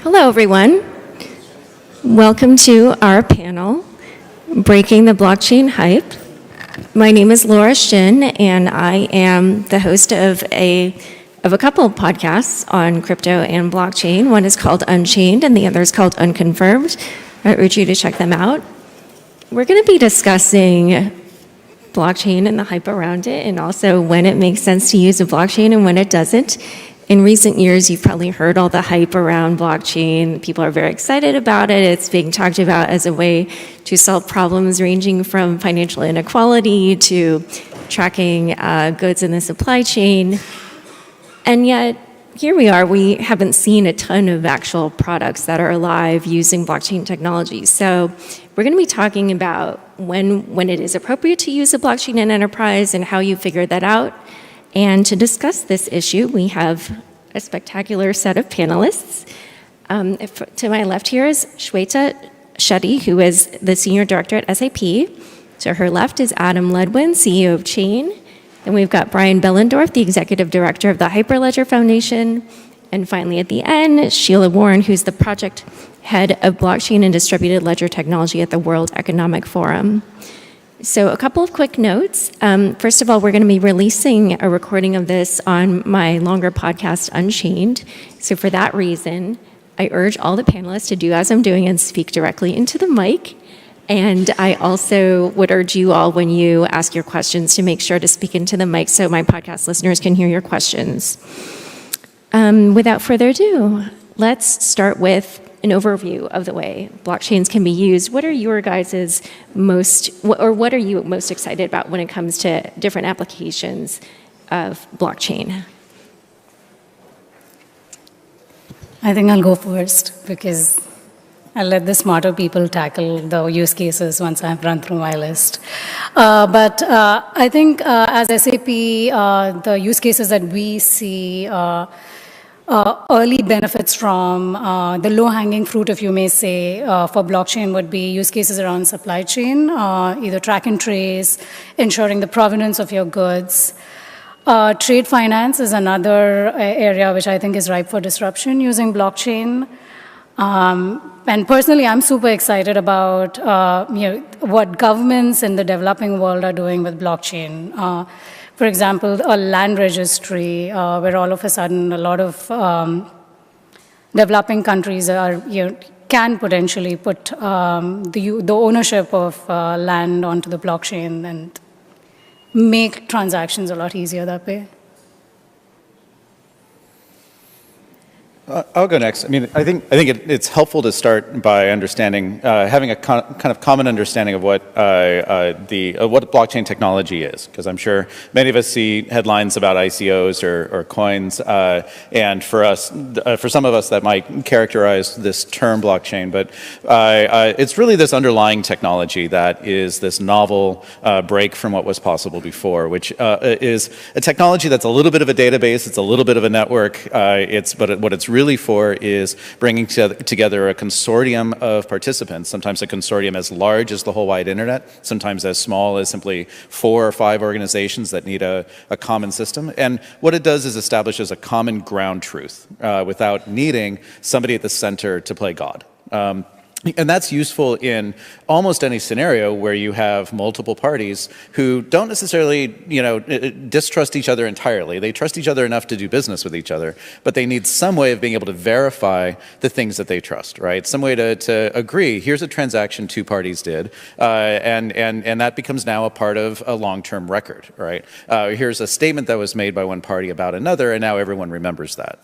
Hello, everyone. Welcome to our panel, Breaking the Blockchain Hype. My name is Laura Shin, and I am the host of a couple of podcasts on crypto and blockchain. One is called Unchained, and the other is called Unconfirmed. I urge you to check them out. We're going to be discussing blockchain and the hype around it, and also when it makes sense to use a blockchain and when it doesn't. In recent years, you've probably heard all the hype around blockchain. People are very excited about it. It's being talked about as a way to solve problems ranging from financial inequality to tracking goods in the supply chain. And yet, here we are, we haven't seen a ton of actual products that are live using blockchain technology. So we're going to be talking about when it is appropriate to use a blockchain in enterprise and how you figure that out. And to discuss this issue, we have a spectacular set of panelists. To my left here is Shweta Shetty, who is the Senior Director at SAP. To her left is Adam Ledwin, CEO of Chain. Then we've got Brian Bellendorf, the Executive Director of the Hyperledger Foundation. And finally, at the end, Sheila Warren, who's the Project Head of Blockchain and Distributed Ledger Technology at the World Economic Forum. So a couple of quick notes. First of all, we're going to be releasing a recording of this on my longer podcast, Unchained. So for that reason, I urge all the panelists to do as I'm doing and speak directly into the mic. And I also would urge you all, when you ask your questions, to make sure to speak into the mic so my podcast listeners can hear your questions. Without further ado, let's start with an overview of the way blockchains can be used. What are your guys' what are you most excited about when it comes to different applications of blockchain? I think I'll go first because I'll let the smarter people tackle the use cases once I've run through my list. But I think as SAP, the use cases that we see early benefits from the low-hanging fruit, if you may say, for blockchain would be use cases around supply chain, either track and trace, ensuring the provenance of your goods. Trade finance is another area which I think is ripe for disruption using blockchain. And personally, I'm super excited about what governments in the developing world are doing with blockchain. For example, a land registry, where all of a sudden a lot of developing countries can potentially put the ownership of land onto the blockchain and make transactions a lot easier that way. I'll go next. I mean, I think it's helpful to start by understanding, having a kind of common understanding of what blockchain technology is, because I'm sure many of us see headlines about ICOs or coins, and for some of us that might characterize this term blockchain, but it's really this underlying technology that is this novel break from what was possible before, which is a technology that's a little bit of a database, it's a little bit of a network, but what it's really for is bringing together a consortium of participants, sometimes a consortium as large as the whole wide internet, sometimes as small as simply 4 or 5 organizations that need a common system. And what it does is establishes a common ground truth without needing somebody at the center to play God. And that's useful in almost any scenario where you have multiple parties who don't necessarily, distrust each other entirely. They trust each other enough to do business with each other, but they need some way of being able to verify the things that they trust, right? Some way to agree, here's a transaction 2 parties did, and that becomes now a part of a long-term record, right? Here's a statement that was made by one party about another, and now everyone remembers that.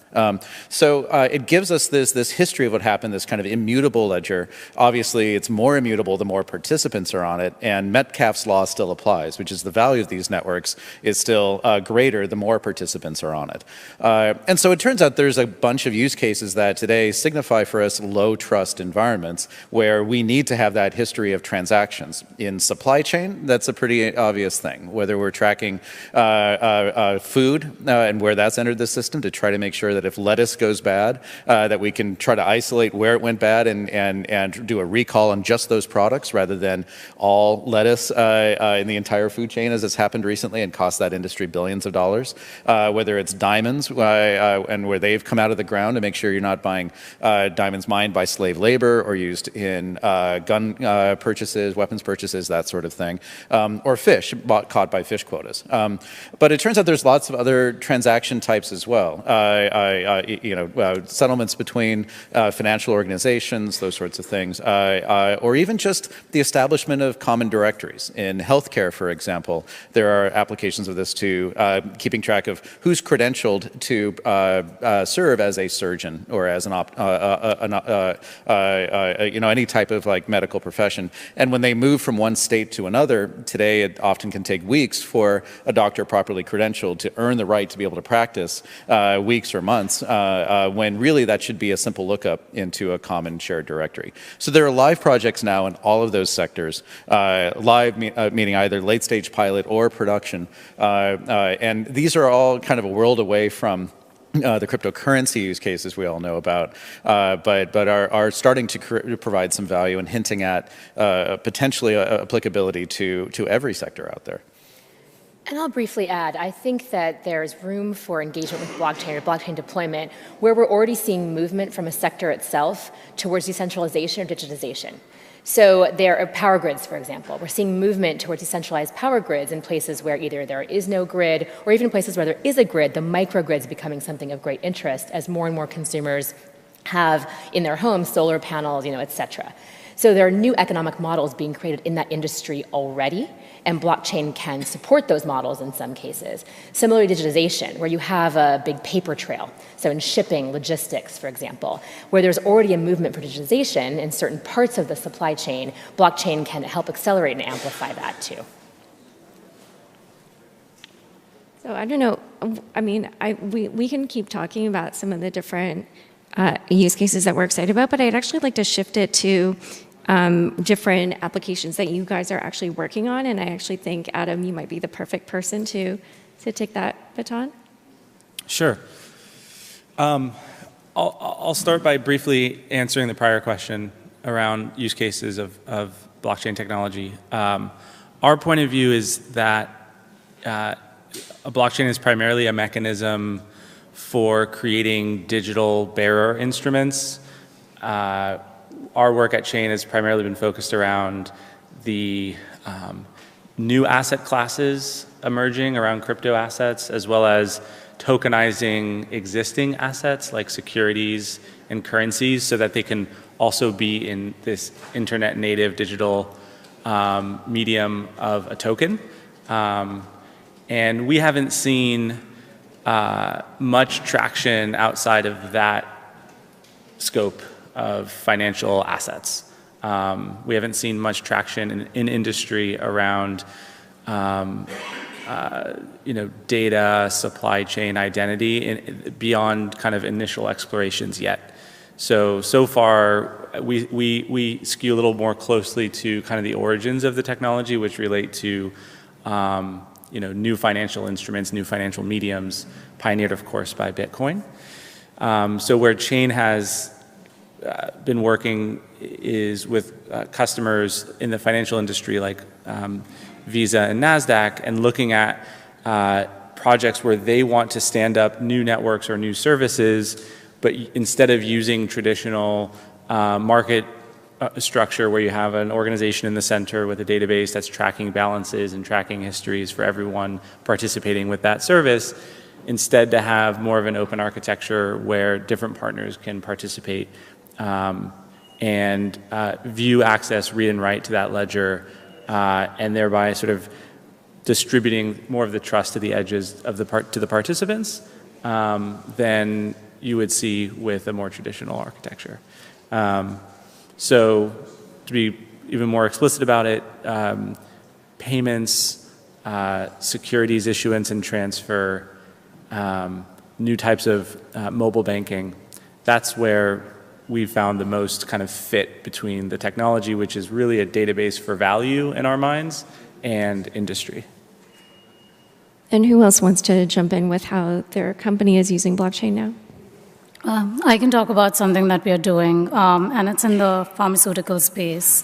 So it gives us this history of what happened, this kind of immutable ledger. Obviously, it's more immutable the more participants are on it, and Metcalfe's law still applies, which is the value of these networks is still greater the more participants are on it. And so it turns out there's a bunch of use cases that today signify for us low trust environments where we need to have that history of transactions. In supply chain, that's a pretty obvious thing, whether we're tracking food and where that's entered the system to try to make sure that if lettuce goes bad, that we can try to isolate where it went bad and and do a recall on just those products rather than all lettuce in the entire food chain, as has happened recently and cost that industry billions of dollars. Whether it's diamonds and where they've come out of the ground to make sure you're not buying diamonds mined by slave labor or used in gun purchases, weapons purchases, that sort of thing, or fish caught by fish quotas. But it turns out there's lots of other transaction types as well. Settlements between financial organizations, those sorts of things, or even just the establishment of common directories. In healthcare, for example, there are applications of this to keeping track of who's credentialed to serve as a surgeon or as any type of like medical profession. And when they move from one state to another, today it often can take weeks for a doctor properly credentialed to earn the right to be able to practice, weeks or months, when really that should be a simple lookup into a common shared directory. So there are live projects now in all of those sectors, meaning either late stage pilot or production. And these are all kind of a world away from the cryptocurrency use cases we all know about, but are starting to provide some value and hinting at potentially applicability to every sector out there. And I'll briefly add, I think that there's room for engagement with blockchain or blockchain deployment where we're already seeing movement from a sector itself towards decentralization or digitization. So there are power grids, for example. We're seeing movement towards decentralized power grids in places where either there is no grid or even places where there is a grid, the microgrid is becoming something of great interest as more and more consumers have in their homes solar panels, et cetera. So there are new economic models being created in that industry already, and blockchain can support those models in some cases. Similarly, digitization, where you have a big paper trail. So in shipping, logistics, for example, where there's already a movement for digitization in certain parts of the supply chain, blockchain can help accelerate and amplify that too. So I don't know, I mean, we can keep talking about some of the different use cases that we're excited about, but I'd actually like to shift it to different applications that you guys are actually working on, and I actually think, Adam, you might be the perfect person to take that baton. Sure. I'll start by briefly answering the prior question around use cases of blockchain technology. Our point of view is that a blockchain is primarily a mechanism for creating digital bearer instruments. Our work at Chain has primarily been focused around the new asset classes emerging around crypto assets, as well as tokenizing existing assets like securities and currencies so that they can also be in this internet native digital medium of a token. And we haven't seen much traction outside of that scope of financial assets. We haven't seen much traction in industry around data, supply chain, identity, beyond kind of initial explorations yet. So far, we skew a little more closely to kind of the origins of the technology, which relate to new financial instruments, new financial mediums, pioneered, of course, by Bitcoin. So where Chain has been working is with customers in the financial industry like Visa and NASDAQ, and looking at projects where they want to stand up new networks or new services, but instead of using traditional market structure where you have an organization in the center with a database that's tracking balances and tracking histories for everyone participating with that service, instead to have more of an open architecture where different partners can participate and view, access, read, and write to that ledger, and thereby sort of distributing more of the trust to the edges of to the participants than you would see with a more traditional architecture. So to be even more explicit about it, payments, securities issuance and transfer, new types of mobile banking, that's where we found the most kind of fit between the technology, which is really a database for value in our minds, and industry. And who else wants to jump in with how their company is using blockchain now? I can talk about something that we are doing, and it's in the pharmaceutical space.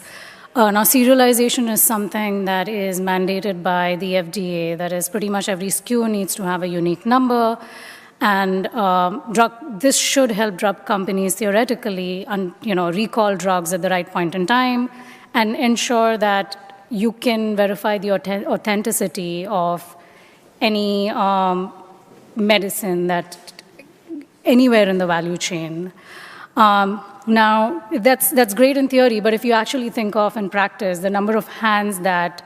Now, serialization is something that is mandated by the FDA. That is, pretty much every SKU needs to have a unique number, and this should help drug companies theoretically, recall drugs at the right point in time, and ensure that you can verify the authenticity of any medicine that anywhere in the value chain. Now, that's great in theory, but if you actually think of in practice, the number of hands that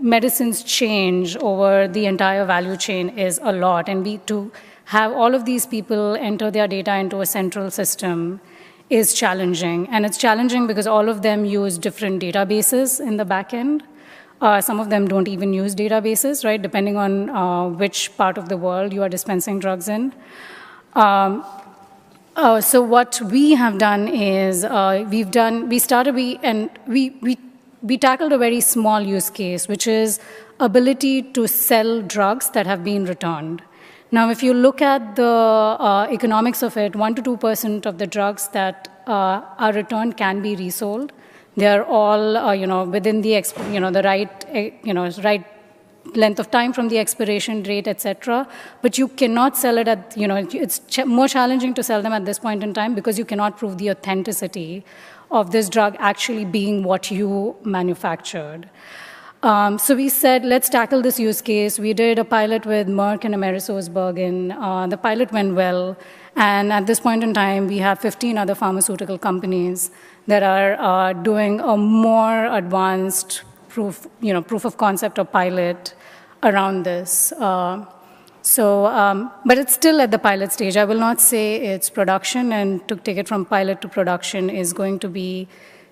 medicines change over the entire value chain is a lot, and to have all of these people enter their data into a central system is challenging, and it's challenging because all of them use different databases in the back end. Some of them don't even use databases, right, depending on which part of the world you are dispensing drugs in. So what we have done is we tackled a very small use case, which is ability to sell drugs that have been returned. Now, if you look at the economics of it, 1% to 2% of the drugs that are returned can be resold. They are all, within the right length of time from the expiration date, etc. But you cannot sell it at, it's more challenging to sell them at this point in time because you cannot prove the authenticity of this drug actually being what you manufactured. So we said, let's tackle this use case. We did a pilot with Merck and AmerisourceBergen. The pilot went well. And at this point in time, we have 15 other pharmaceutical companies that are doing a more advanced proof of concept or pilot around this. But it's still at the pilot stage. I will not say it's production, and to take it from pilot to production is going to be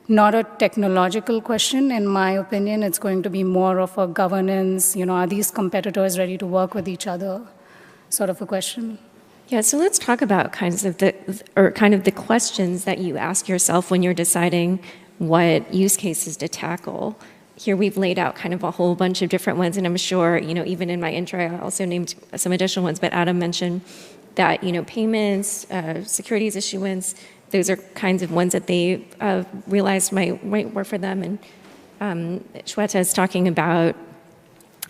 not a technological question, in my opinion. It's going to be more of a governance, are these competitors ready to work with each other sort of a question. Yeah, so let's talk about kind of the questions that you ask yourself when you're deciding what use cases to tackle. Here we've laid out kind of a whole bunch of different ones, and I'm sure, even in my intro, I also named some additional ones, but Adam mentioned that, payments, securities issuance, those are kinds of ones that they realized might work for them. And Shweta is talking about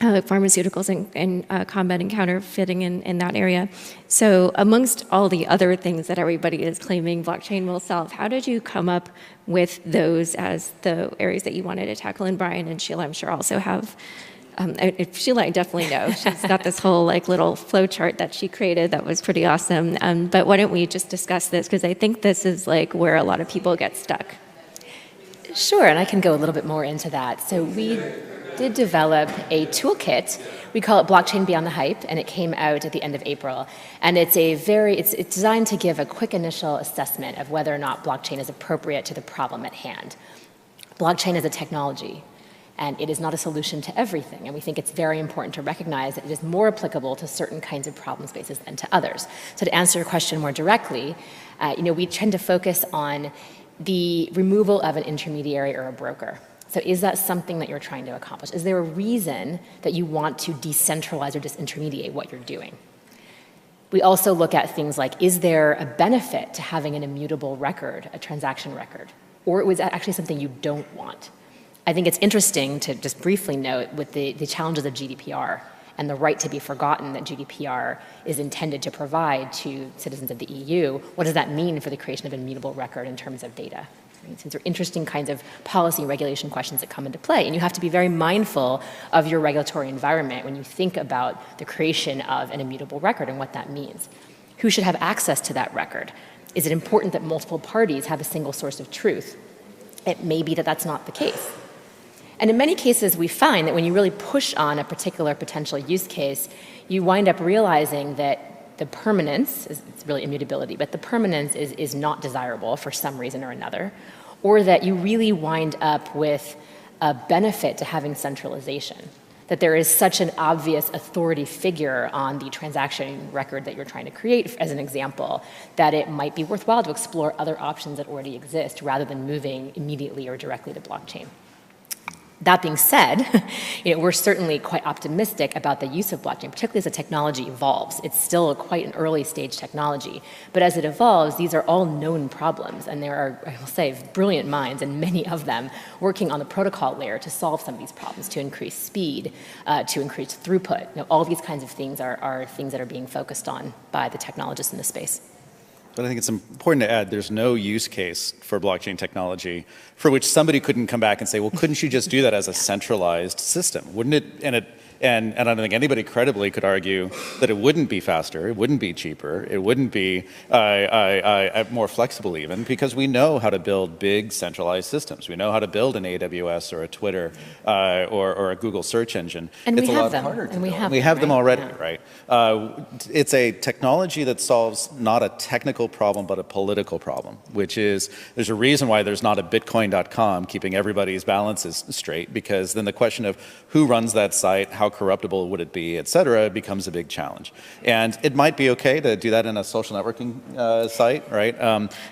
pharmaceuticals and combat and counterfeiting in that area. So amongst all the other things that everybody is claiming blockchain will solve, how did you come up with those as the areas that you wanted to tackle? And Brian and Sheila, I'm sure, also have. Sheila, I definitely know. She's got this whole little flow chart that she created that was pretty awesome. But why don't we just discuss this? Because I think this is where a lot of people get stuck. Sure, and I can go a little bit more into that. So we did develop a toolkit. We call it Blockchain Beyond the Hype, and it came out at the end of April. And it's designed to give a quick initial assessment of whether or not blockchain is appropriate to the problem at hand. Blockchain is a technology, and it is not a solution to everything. And we think it's very important to recognize that it is more applicable to certain kinds of problem spaces than to others. So to answer your question more directly, we tend to focus on the removal of an intermediary or a broker. So is that something that you're trying to accomplish? Is there a reason that you want to decentralize or disintermediate what you're doing? We also look at things like, is there a benefit to having an immutable record, a transaction record? Or was that actually something you don't want? I think it's interesting to just briefly note with the challenges of GDPR and the right to be forgotten that GDPR is intended to provide to citizens of the EU. What does that mean for the creation of an immutable record in terms of data? These are interesting kinds of policy and regulation questions that come into play. And you have to be very mindful of your regulatory environment when you think about the creation of an immutable record and what that means. Who should have access to that record? Is it important that multiple parties have a single source of truth? It may be that that's not the case. And in many cases, we find that when you really push on a particular potential use case, you wind up realizing that the permanence, it's really immutability, but the permanence is not desirable for some reason or another, or that you really wind up with a benefit to having centralization, that there is such an obvious authority figure on the transaction record that you're trying to create, as an example, that it might be worthwhile to explore other options that already exist rather than moving immediately or directly to blockchain. That being said, we're certainly quite optimistic about the use of blockchain, particularly as the technology evolves. It's still quite an early stage technology, but as it evolves, these are all known problems, and there are, I will say, brilliant minds, and many of them, working on the protocol layer to solve some of these problems, to increase speed, to increase throughput. All these kinds of things are things that are being focused on by the technologists in the space. But I think it's important to add, there's no use case for blockchain technology for which somebody couldn't come back and say, well, couldn't you just do that as a centralized system? Wouldn't it, and I don't think anybody credibly could argue that it wouldn't be faster, it wouldn't be cheaper, it wouldn't be more flexible even, because we know how to build big centralized systems. We know how to build an AWS or a Twitter or a Google search engine. And it's we a have lot them. harder to And we build. have We them, have them right? already, Yeah. right? It's a technology that solves not a technical problem, but a political problem, which is there's a reason why there's not a Bitcoin.com keeping everybody's balances straight, because then the question of who runs that site, how corruptible would it be, et cetera, becomes a big challenge. And it might be okay to do that in a social networking site, right?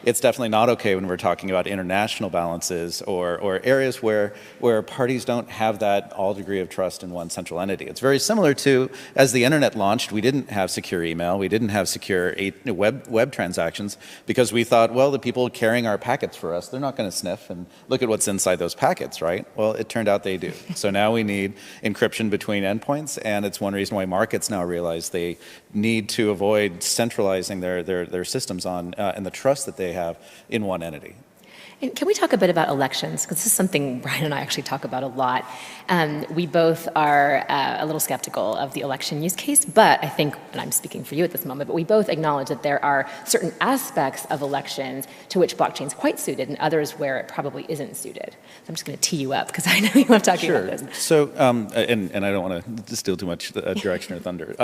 It's definitely not okay when we're talking about international balances or areas where parties don't have that all degree of trust in one central entity. It's very similar to, as the internet launched, we didn't have secure email, we didn't have secure web transactions, because we thought, well, the people carrying our packets for us, they're not going to sniff and look at what's inside those packets, right? Well, it turned out they do. So now we need encryption between endpoints, and it's one reason why markets now realize they need to avoid centralizing their systems on and the trust that they have in one entity. And can we talk a bit about elections? Because this is something Brian and I actually talk about a lot. We both are a little skeptical of the election use case, but I think, and I'm speaking for you at this moment, but we both acknowledge that there are certain aspects of elections to which blockchain is quite suited and others where it probably isn't suited. So I'm just going to tee you up because I know you love talking about this. So, and I don't want to steal too much direction or thunder,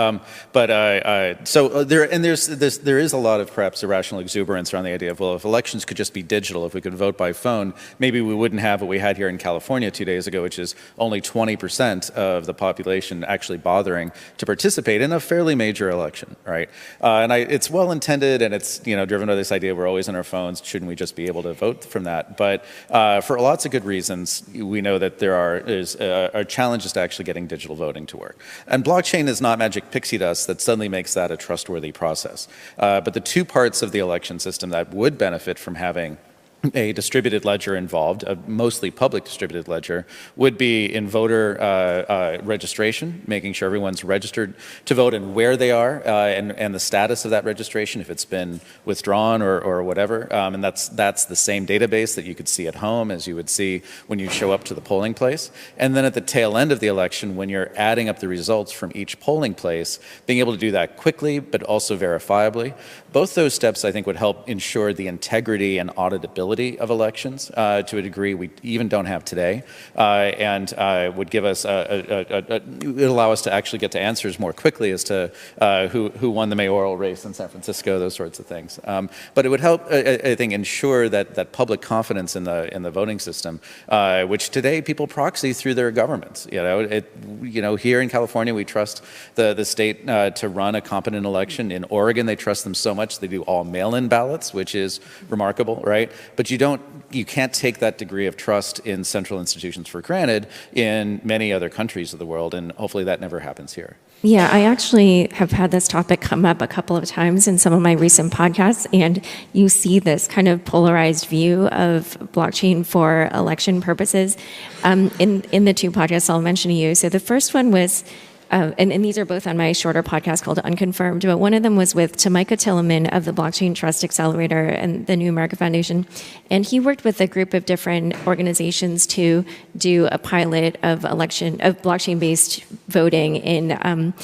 there is a lot of perhaps irrational exuberance around the idea of, well, if elections could just be digital, if we could vote by phone, maybe we wouldn't have what we had here in California 2 days ago, which is only 20% of the population actually bothering to participate in a fairly major election, right? It's well intended, and it's driven by this idea we're always on our phones. Shouldn't we just be able to vote from that? But for lots of good reasons, we know that there are challenges to actually getting digital voting to work. And blockchain is not magic pixie dust that suddenly makes that a trustworthy process. But the two parts of the election system that would benefit from having a distributed ledger involved, a mostly public distributed ledger, would be in voter registration, making sure everyone's registered to vote and where they are and the status of that registration, if it's been withdrawn or whatever. And that's the same database that you could see at home as you would see when you show up to the polling place. And then at the tail end of the election, when you're adding up the results from each polling place, being able to do that quickly but also verifiably. Both those steps, I think, would help ensure the integrity and auditability of elections to a degree we even don't have today, and would give us it allow us to actually get to answers more quickly as to who won the mayoral race in San Francisco, those sorts of things. But it would help, I think, ensure that public confidence in the voting system, which today people proxy through their governments. Here in California, we trust the state to run a competent election. In Oregon, they trust them so much they do all mail-in ballots, which is remarkable, right? But you can't take that degree of trust in central institutions for granted in many other countries of the world, and hopefully that never happens here. Yeah, I actually have had this topic come up a couple of times in some of my recent podcasts, and you see this kind of polarized view of blockchain for election purposes in the two podcasts I'll mention to you. So the first one was, and these are both on my shorter podcast called Unconfirmed, but one of them was with Tamika Tilleman of the Blockchain Trust Accelerator and the New America Foundation. And he worked with a group of different organizations to do a pilot of blockchain-based voting in,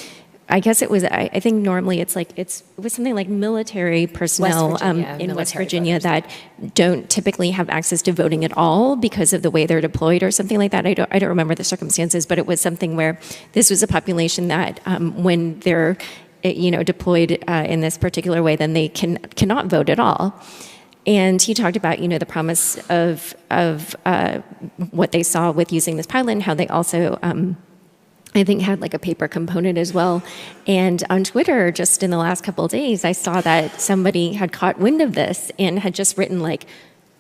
I guess it was, I think normally it was something like military personnel in West Virginia that don't typically have access to voting at all because of the way they're deployed or something like that. I don't remember the circumstances, but it was something where this was a population that when they're deployed in this particular way, then they cannot vote at all. And he talked about, the promise of what they saw with using this pilot and how they also I think had like a paper component as well. And on Twitter, just in the last couple of days, I saw that somebody had caught wind of this and had just written like,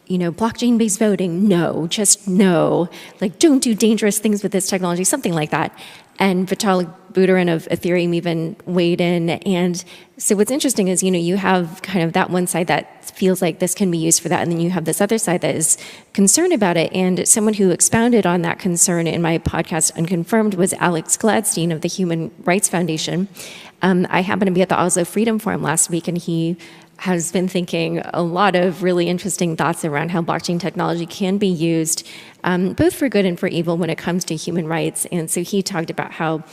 blockchain-based voting, no, just no. Like, don't do dangerous things with this technology, something like that. And Vitalik Buterin of Ethereum even weighed in. And so what's interesting is, you have kind of that one side that feels like this can be used for that, and then you have this other side that is concerned about it. And someone who expounded on that concern in my podcast, Unconfirmed, was Alex Gladstein of the Human Rights Foundation. I happened to be at the Oslo Freedom Forum last week, and he has been thinking a lot of really interesting thoughts around how blockchain technology can be used both for good and for evil when it comes to human rights. And so he talked about how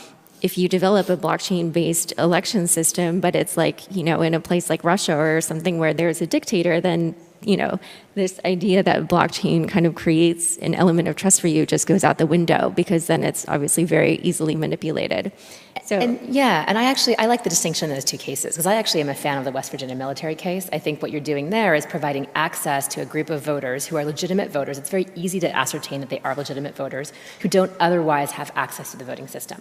if you develop a blockchain-based election system, but it's like, in a place like Russia or something where there's a dictator, then, this idea that blockchain kind of creates an element of trust for you just goes out the window, because then it's obviously very easily manipulated. So, and I like the distinction in those two cases, because I actually am a fan of the West Virginia military case. I think what you're doing there is providing access to a group of voters who are legitimate voters. It's very easy to ascertain that they are legitimate voters who don't otherwise have access to the voting system.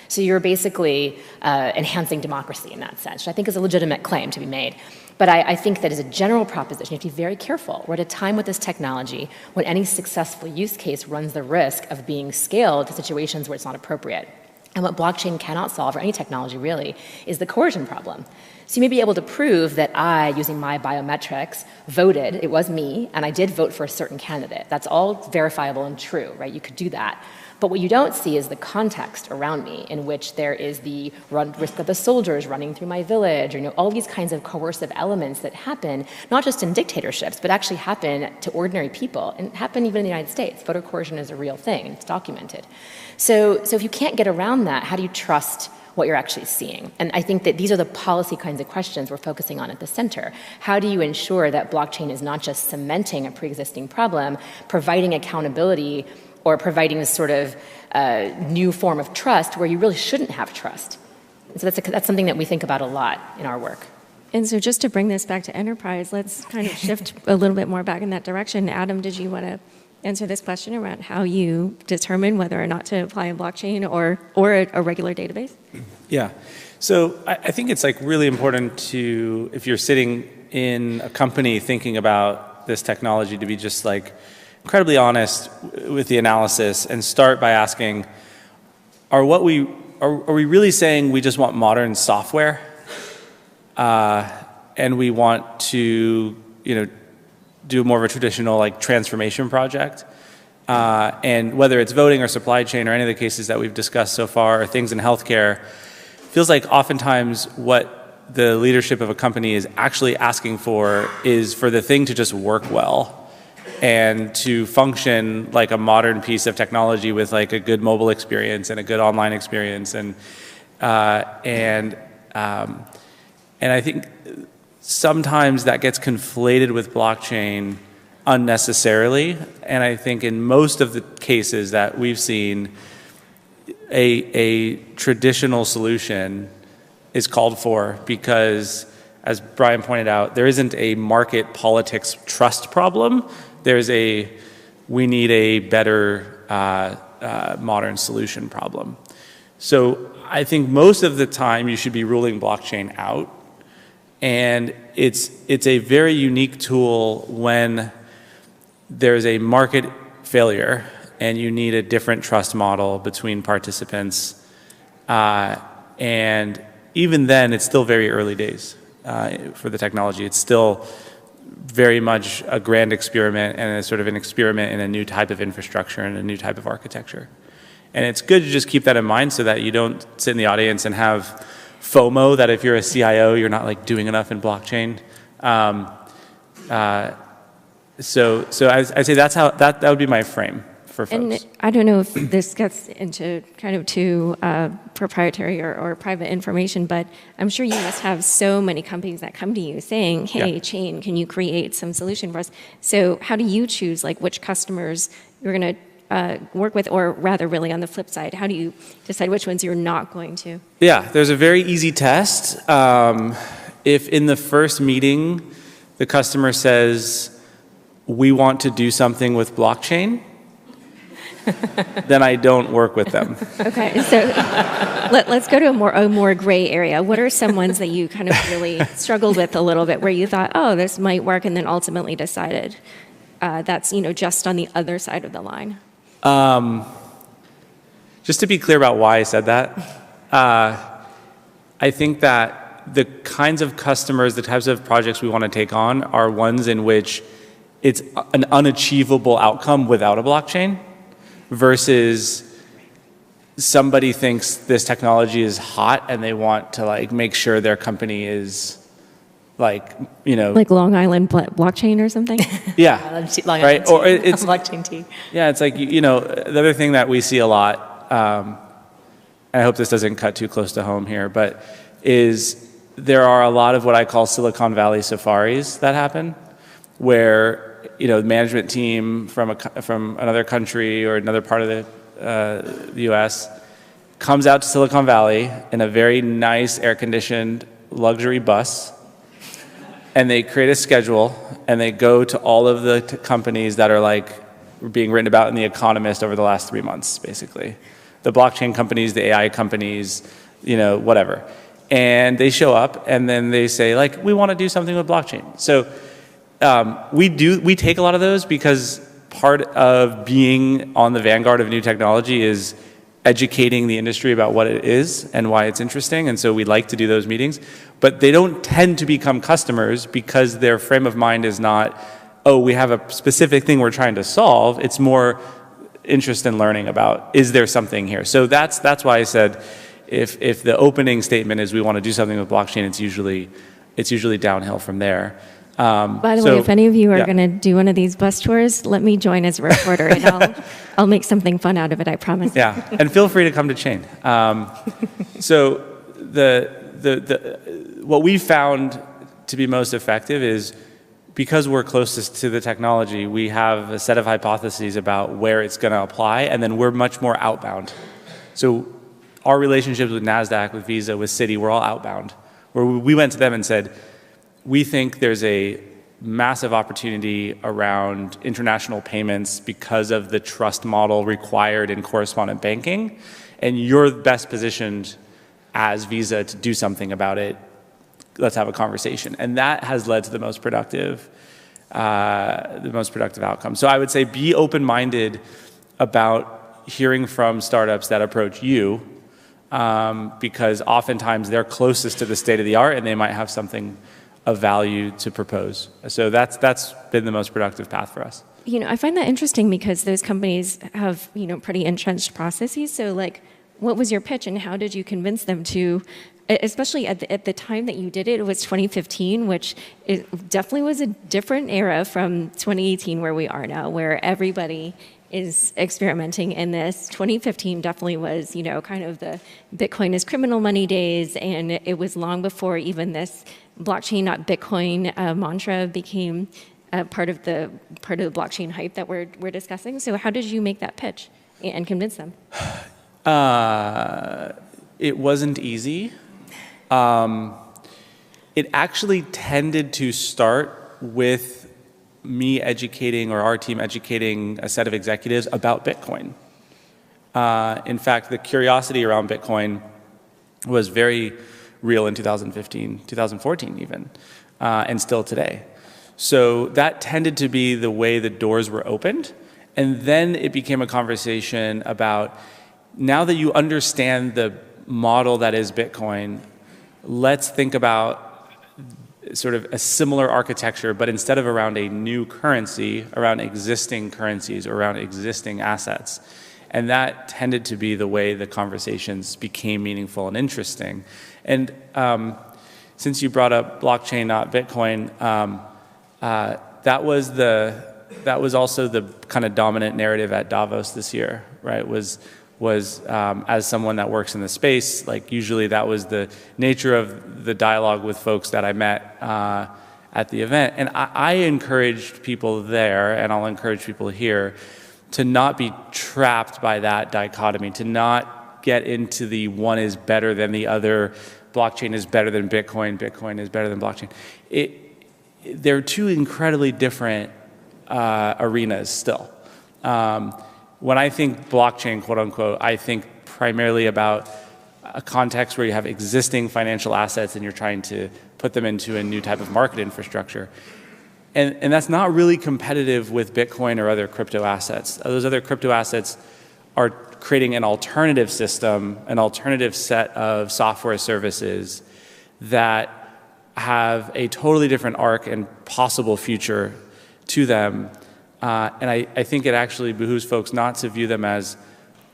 So you're basically enhancing democracy in that sense, which I think is a legitimate claim to be made. But I think that as a general proposition, you have to be very careful. We're at a time with this technology when any successful use case runs the risk of being scaled to situations where it's not appropriate. And what blockchain cannot solve, or any technology really, is the coercion problem. So you may be able to prove that I, using my biometrics, voted, it was me, and I did vote for a certain candidate. That's all verifiable and true, right? You could do that. But what you don't see is the context around me, in which there is the risk of the soldiers running through my village, or all these kinds of coercive elements that happen, not just in dictatorships, but actually happen to ordinary people, and happen even in the United States. Voter coercion is a real thing, and it's documented. So if you can't get around that, how do you trust what you're actually seeing? And I think that these are the policy kinds of questions we're focusing on at the center. How do you ensure that blockchain is not just cementing a pre-existing problem, providing accountability, or providing this sort of new form of trust where you really shouldn't have trust? And so that's something that we think about a lot in our work. And so just to bring this back to enterprise, let's kind of shift a little bit more back in that direction. Adam, did you want to answer this question around how you determine whether or not to apply a blockchain or a regular database? Yeah. So I think it's really important to, if you're sitting in a company thinking about this technology, to be just incredibly honest with the analysis and start by asking, are we really saying we just want modern software and we want to do more of a traditional transformation project? And whether it's voting or supply chain or any of the cases that we've discussed so far, or things in healthcare, feels like oftentimes what the leadership of a company is actually asking for is for the thing to just work well and to function like a modern piece of technology with a good mobile experience and a good online experience. And I think sometimes that gets conflated with blockchain unnecessarily. And I think in most of the cases that we've seen, a traditional solution is called for because, as Brian pointed out, there isn't a market politics trust problem. We need a better modern solution problem. So I think most of the time you should be ruling blockchain out. And it's a very unique tool when there's a market failure and you need a different trust model between participants. And even then, it's still very early days for the technology. It's still very much a grand experiment and a sort of an experiment in a new type of infrastructure and a new type of architecture. And it's good to just keep that in mind so that you don't sit in the audience and have FOMO that if you're a CIO, you're not doing enough in blockchain. So I'd say that's how that would be my frame for folks. And I don't know if this gets into kind of too proprietary or private information, but I'm sure you must have so many companies that come to you saying, hey, Chain, can you create some solution for us? So how do you choose which customers you're going to work with, or rather really on the flip side, how do you decide which ones you're not going to? Yeah, there's a very easy test. If in the first meeting the customer says, we want to do something with blockchain, then I don't work with them. Okay, so let's go to a more gray area. What are some ones that you kind of really struggled with a little bit, where you thought, oh, this might work, and then ultimately decided that's, just on the other side of the line? Just to be clear about why I said that, I think that the kinds of customers, the types of projects we want to take on are ones in which it's an unachievable outcome without a blockchain versus somebody thinks this technology is hot and they want to like make sure their company is like, Like Long Island blockchain or something? yeah, Long right? Or it's blockchain tea. yeah, it's like, the other thing that we see a lot, I hope this doesn't cut too close to home here, but is there are a lot of what I call Silicon Valley safaris that happen, where the management team from another country or another part of the U.S. comes out to Silicon Valley in a very nice air-conditioned luxury bus, and they create a schedule, and they go to all of the companies that are like being written about in The Economist over the last 3 months, basically. The blockchain companies, the AI companies, whatever. And they show up and then they say, like, we want to do something with blockchain. So we take a lot of those because part of being on the vanguard of new technology is educating the industry about what it is and why it's interesting. And so we like to do those meetings. But they don't tend to become customers because their frame of mind is not, oh, we have a specific thing we're trying to solve. It's more interest in learning about, is there something here? So that's why I said, if the opening statement is we want to do something with blockchain, it's usually downhill from there. By the way, if any of you are going to do one of these bus tours, let me join as a reporter, and I'll make something fun out of it, I promise. Yeah, and feel free to come to Chain. So what we found to be most effective is, because we're closest to the technology, we have a set of hypotheses about where it's going to apply, and then we're much more outbound. So our relationships with NASDAQ, with Visa, with Citi, we're all outbound, where we went to them and said, we think there's a massive opportunity around international payments because of the trust model required in correspondent banking, and you're best positioned as Visa to do something about it. Let's have a conversation. And that has led to the most productive outcome. So I would say be open-minded about hearing from startups that approach you, because oftentimes they're closest to the state of the art and they might have something of value to propose. So that's been the most productive path for us. I find that interesting because those companies have, pretty entrenched processes. So like, what was your pitch and how did you convince them to, especially at the time that you did it, it was 2015, which it definitely was a different era from 2018 where we are now, where everybody is experimenting in this. 2015 definitely was, kind of the Bitcoin is criminal money days, and it was long before even this blockchain, not Bitcoin mantra became part of the blockchain hype that we're discussing. So how did you make that pitch and convince them? It wasn't easy. It actually tended to start with me educating, or our team educating, a set of executives about Bitcoin. In fact, the curiosity around Bitcoin was very real in 2015, 2014 even, and still today. So that tended to be the way the doors were opened. And then it became a conversation about, now that you understand the model that is Bitcoin, let's think about sort of a similar architecture, but instead of around a new currency, around existing currencies, or around existing assets. And that tended to be the way the conversations became meaningful and interesting. And since you brought up blockchain, not Bitcoin, that was also the kind of dominant narrative at Davos this year, right? Was as someone that works in the space, like usually that was the nature of the dialogue with folks that I met at the event. And I encouraged people there, and I'll encourage people here, to not be trapped by that dichotomy, to not get into the one is better than the other, blockchain is better than Bitcoin, Bitcoin is better than blockchain. They're two incredibly different arenas still. When I think blockchain, quote unquote, I think primarily about a context where you have existing financial assets and you're trying to put them into a new type of market infrastructure. And that's not really competitive with Bitcoin or other crypto assets. Those other crypto assets are creating an alternative system, an alternative set of software services that have a totally different arc and possible future to them. And I think it actually behooves folks not to view them as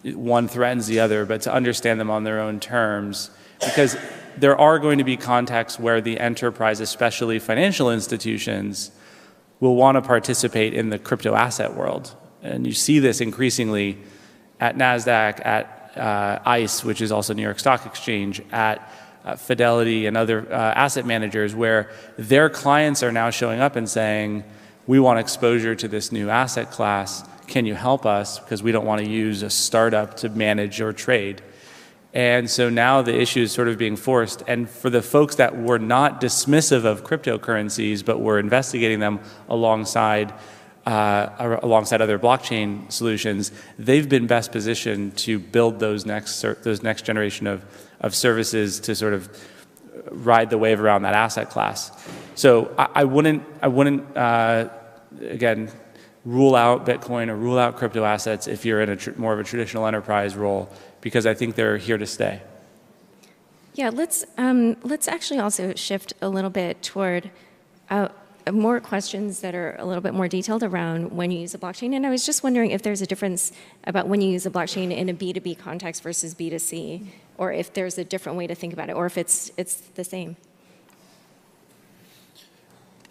one threatens the other, but to understand them on their own terms. Because there are going to be contexts where the enterprise, especially financial institutions, will want to participate in the crypto asset world. And you see this increasingly at NASDAQ, at ICE, which is also New York Stock Exchange, at Fidelity and other asset managers, where their clients are now showing up and saying, we want exposure to this new asset class. Can you help us? Because we don't want to use a startup to manage or trade. And so now the issue is sort of being forced. And for the folks that were not dismissive of cryptocurrencies, but were investigating them alongside other blockchain solutions, they've been best positioned to build those next generation of services to sort of ride the wave around that asset class. So I wouldn't again, rule out Bitcoin or rule out crypto assets if you're in more of a traditional enterprise role, because I think they're here to stay. Yeah, let's actually also shift a little bit toward more questions that are a little bit more detailed around when you use a blockchain. And I was just wondering if there's a difference about when you use a blockchain in a B2B context versus B2C, or if there's a different way to think about it, or if it's the same.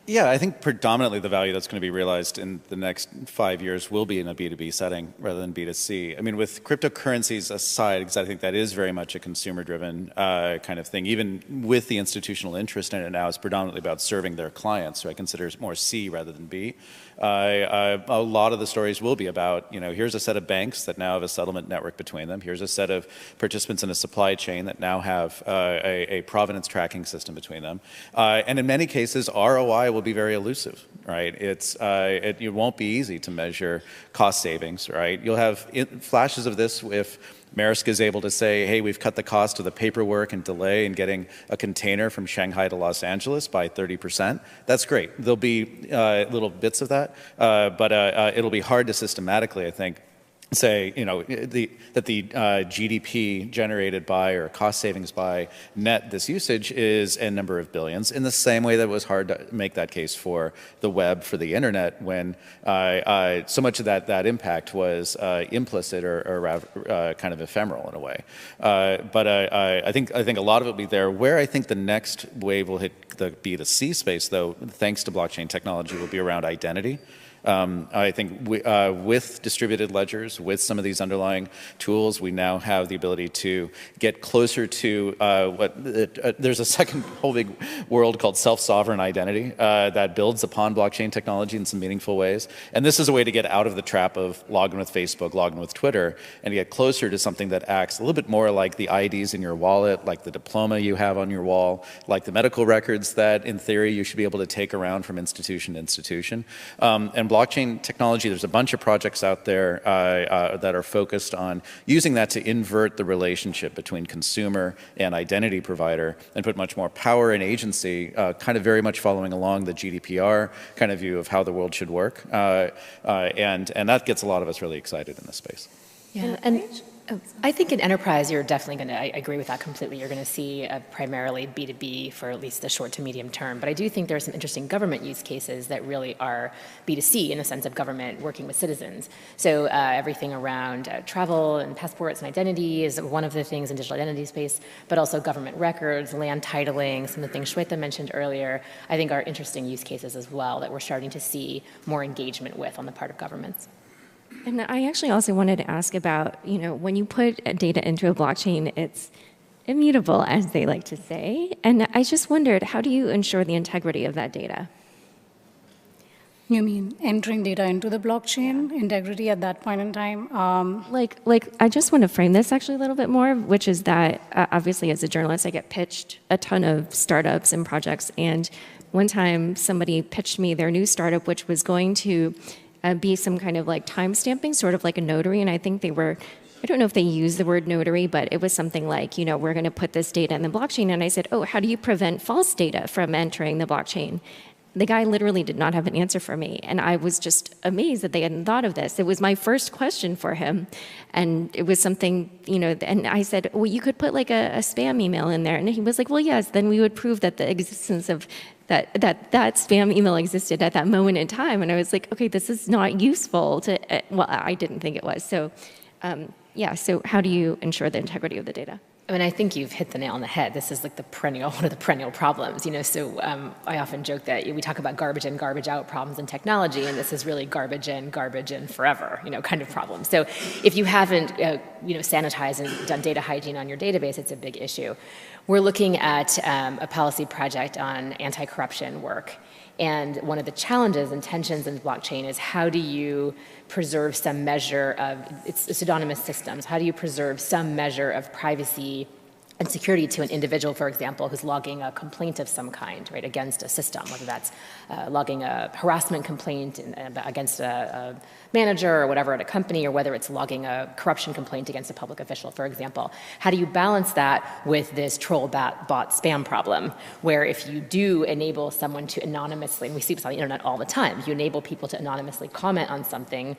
Yeah, I think predominantly the value that's going to be realized in the next 5 years will be in a B2B setting rather than B2C. I mean, with cryptocurrencies aside, because I think that is very much a consumer-driven kind of thing, even with the institutional interest in it now, it's predominantly about serving their clients, so I consider it more C rather than B. A lot of the stories will be about, here's a set of banks that now have a settlement network between them. Here's a set of participants in a supply chain that now have a provenance tracking system between them. And in many cases, ROI will be very elusive, right? It won't be easy to measure cost savings, right? You'll have flashes of this if Maersk is able to say, hey, we've cut the cost of the paperwork and delay in getting a container from Shanghai to Los Angeles by 30%. That's great. There'll be little bits of that, but it'll be hard to systematically, I think, say, that the GDP generated by or cost savings by net this usage is a number of billions, in the same way that it was hard to make that case for the web, for the internet, when so much of that impact was implicit or kind of ephemeral in a way. But I think a lot of it will be there. Where I think the next wave will hit the B2C space, though, thanks to blockchain technology, will be around identity. I think with distributed ledgers, with some of these underlying tools, we now have the ability to get closer to there's a second whole big world called self-sovereign identity that builds upon blockchain technology in some meaningful ways. And this is a way to get out of the trap of log in with Facebook, log in with Twitter, and to get closer to something that acts a little bit more like the IDs in your wallet, like the diploma you have on your wall, like the medical records that, in theory, you should be able to take around from institution to institution. And blockchain technology, there's a bunch of projects out there that are focused on using that to invert the relationship between consumer and identity provider and put much more power and agency, kind of very much following along the GDPR kind of view of how the world should work. And that gets a lot of us really excited in this space. Yeah, and I think in enterprise, you're definitely going to, I agree with that completely. You're going to see primarily B2B for at least the short to medium term. But I do think there are some interesting government use cases that really are B2C in the sense of government working with citizens. So everything around travel and passports and identity is one of the things in digital identity space, but also government records, land titling, some of the things Shweta mentioned earlier, I think are interesting use cases as well that we're starting to see more engagement with on the part of governments. And I actually also wanted to ask about, when you put data into a blockchain, it's immutable, as they like to say. And I just wondered, how do you ensure the integrity of that data? You mean entering data into the blockchain, integrity at that point in time? Like I just want to frame this actually a little bit more, which is that obviously as a journalist, I get pitched a ton of startups and projects. And one time somebody pitched me their new startup, which was going to be some kind of like time stamping, sort of like a notary. And I think I don't know if they used the word notary, but it was something like, we're going to put this data in the blockchain. And I said, oh, how do you prevent false data from entering the blockchain? the guy literally did not have an answer for me. And I was just amazed that they hadn't thought of this. It was my first question for him. And it was something, and I said, well, you could put like a spam email in there. And he was like, well, yes, then we would prove that the existence of that spam email existed at that moment in time. And I was like, okay, this is not useful to, well, I didn't think it was. So, so how do you ensure the integrity of the data? I mean, I think you've hit the nail on the head. This is like one of the perennial problems, So I often joke that we talk about garbage in, garbage out problems in technology, and this is really garbage in forever, kind of problem. So if you haven't, sanitized and done data hygiene on your database, it's a big issue. We're looking at a policy project on anti-corruption work. And one of the challenges and tensions in blockchain is how do you preserve some measure of, it's pseudonymous systems, how do you preserve some measure of privacy and security to an individual, for example, who's logging a complaint of some kind, right, against a system, whether that's logging a harassment complaint against a manager or whatever at a company, or whether it's logging a corruption complaint against a public official, for example. How do you balance that with this troll bot spam problem, where if you do enable someone to anonymously, and we see this on the internet all the time, you enable people to anonymously comment on something,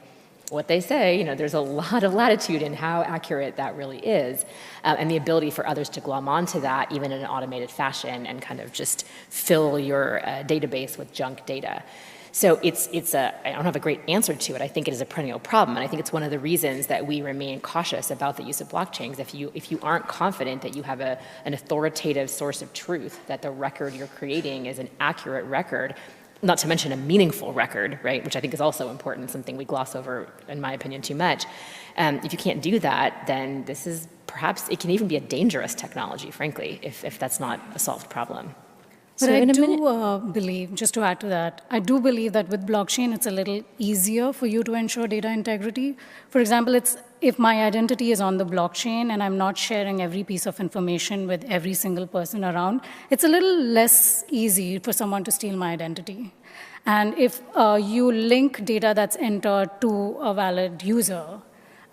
what they say, there's a lot of latitude in how accurate that really is, and the ability for others to glom onto that, even in an automated fashion, and kind of just fill your database with junk data. So I don't have a great answer to it. I think it is a perennial problem, and I think it's one of the reasons that we remain cautious about the use of blockchains. If you aren't confident that you have an authoritative source of truth, that the record you're creating is an accurate record, not to mention a meaningful record, right, which I think is also important, something we gloss over, in my opinion, too much. If you can't do that, then this is perhaps, it can even be a dangerous technology, frankly, if that's not a solved problem. But I do believe, just to add to that, I do believe that with blockchain, it's a little easier for you to ensure data integrity. For example, if my identity is on the blockchain and I'm not sharing every piece of information with every single person around, it's a little less easy for someone to steal my identity. And if you link data that's entered to a valid user,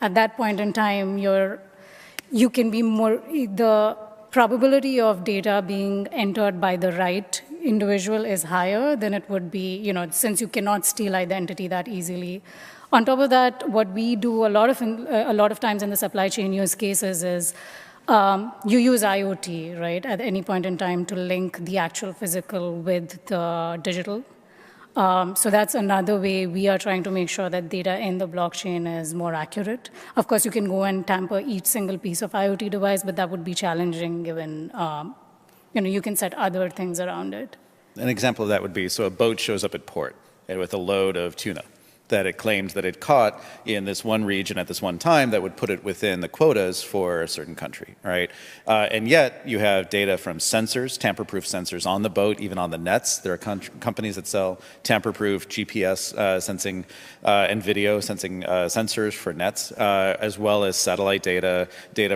at that point in time, you can be more, the probability of data being entered by the right individual is higher than it would be, since you cannot steal identity that easily. On top of that, what we do a lot of times in the supply chain use cases is you use IoT, right, at any point in time to link the actual physical with the digital. So that's another way we are trying to make sure that data in the blockchain is more accurate. Of course, you can go and tamper each single piece of IoT device, but that would be challenging given, you can set other things around it. An example of that would be, so a boat shows up at port with a load of tuna that it claims that it caught in this one region at this one time that would put it within the quotas for a certain country, right? And yet you have data from sensors, tamper-proof sensors on the boat, even on the nets. There are companies that sell tamper-proof GPS sensing and video sensing sensors for nets, as well as satellite data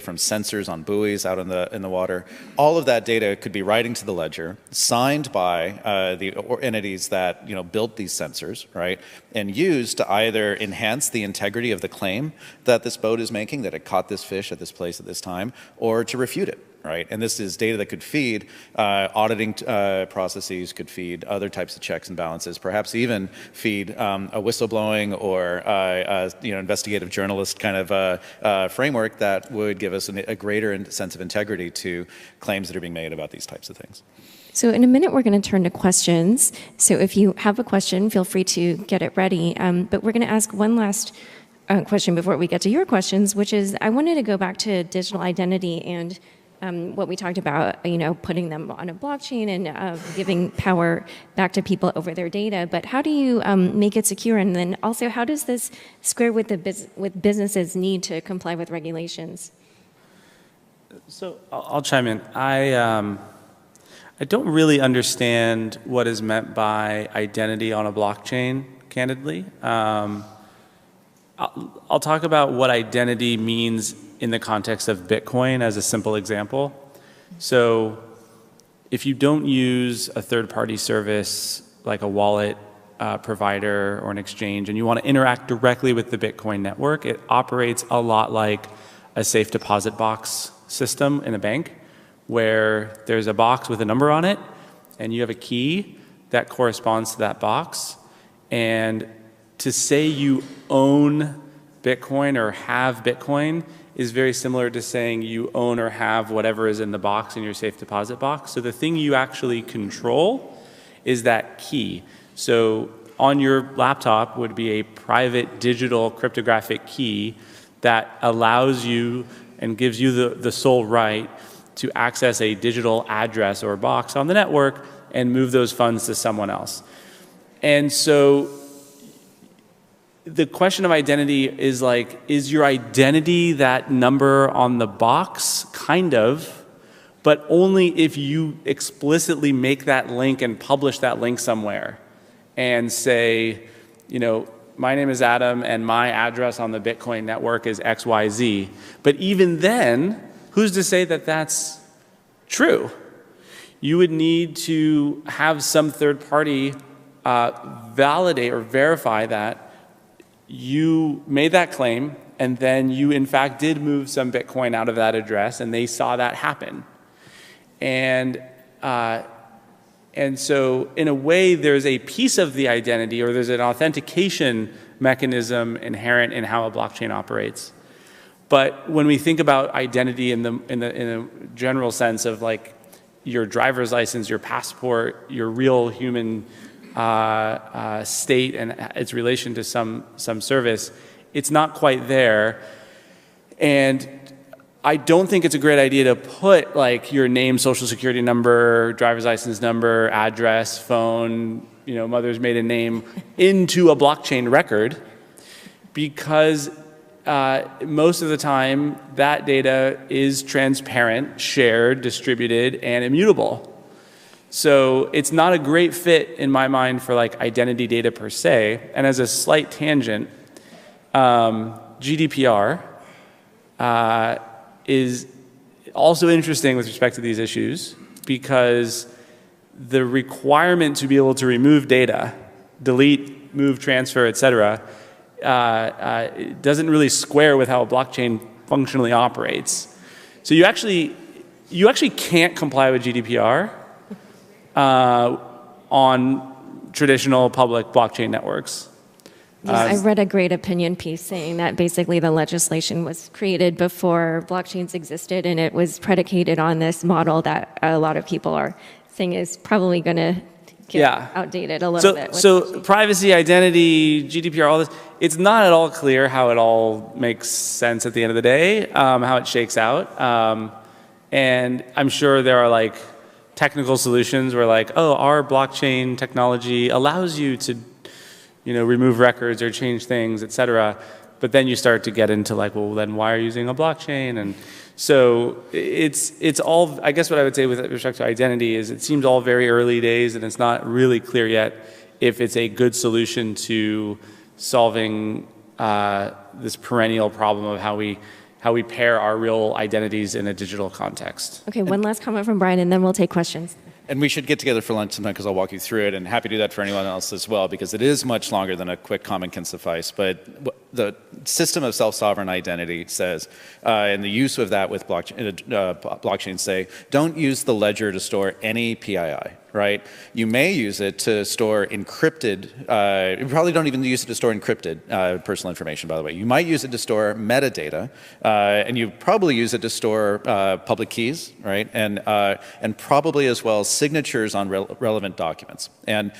from sensors on buoys out in the water. All of that data could be writing to the ledger, signed by the entities that built these sensors, right, and used to either enhance the integrity of the claim that this boat is making, that it caught this fish at this place at this time, or to refute it, right? And this is data that could feed auditing processes, could feed other types of checks and balances, perhaps even feed a whistleblowing or investigative journalist kind of framework that would give us a greater sense of integrity to claims that are being made about these types of things. So in a minute, we're going to turn to questions. So if you have a question, feel free to get it ready. But we're going to ask one last question before we get to your questions, which is I wanted to go back to digital identity and what we talked about, putting them on a blockchain and giving power back to people over their data. But how do you make it secure? And then also, how does this square with with businesses' need to comply with regulations? So I'll chime in. I don't really understand what is meant by identity on a blockchain, candidly. I'll talk about what identity means in the context of Bitcoin as a simple example. So if you don't use a third-party service like a wallet provider or an exchange and you want to interact directly with the Bitcoin network, it operates a lot like a safe deposit box system in a bank, where there's a box with a number on it, and you have a key that corresponds to that box. And to say you own Bitcoin or have Bitcoin is very similar to saying you own or have whatever is in the box in your safe deposit box. So the thing you actually control is that key. So on your laptop would be a private digital cryptographic key that allows you and gives you the sole right to access a digital address or box on the network and move those funds to someone else. And so the question of identity is like, is your identity that number on the box? Kind of, but only if you explicitly make that link and publish that link somewhere and say, you know, my name is Adam and my address on the Bitcoin network is XYZ. But even then, who's to say that that's true? You would need to have some third party validate or verify that you made that claim and then you in fact did move some Bitcoin out of that address and they saw that happen. And so in a way there's a piece of the identity or there's an authentication mechanism inherent in how a blockchain operates. But when we think about identity in a general sense of like your driver's license, your passport, your real human state and its relation to some service, it's not quite there. And I don't think it's a great idea to put like your name, social security number, driver's license number, address, phone, you know, mother's maiden name into a blockchain record, because most of the time that data is transparent, shared, distributed, and immutable. So it's not a great fit in my mind for like identity data per se. And as a slight tangent, GDPR is also interesting with respect to these issues because the requirement to be able to remove data, delete, move, transfer, et cetera, doesn't really square with how a blockchain functionally operates. So you actually can't comply with GDPR on traditional public blockchain networks. I read a great opinion piece saying that basically the legislation was created before blockchains existed, and it was predicated on this model that a lot of people are saying is probably going to get outdated a little bit. So privacy, identity, GDPR, all this, it's not at all clear how it all makes sense at the end of the day, how it shakes out. And I'm sure there are like technical solutions where like, oh, our blockchain technology allows you to, you know, remove records or change things, et cetera. But then you start to get into like, well, then why are you using a blockchain? And so it's all, I guess what I would say with respect to identity is it seems all very early days and it's not really clear yet if it's a good solution to solving this perennial problem of how we pair our real identities in a digital context. Okay, one last comment from Brian, and then we'll take questions. And we should get together for lunch sometime because I'll walk you through it, and happy to do that for anyone else as well, because it is much longer than a quick comment can suffice. But the system of self-sovereign identity says, and the use of that with blockchain say, don't use the ledger to store any PII, right? You may use it to store encrypted, you probably don't even use it to store encrypted personal information, by the way. You might use it to store metadata, and you probably use it to store public keys, right? And probably as well signatures on relevant documents. And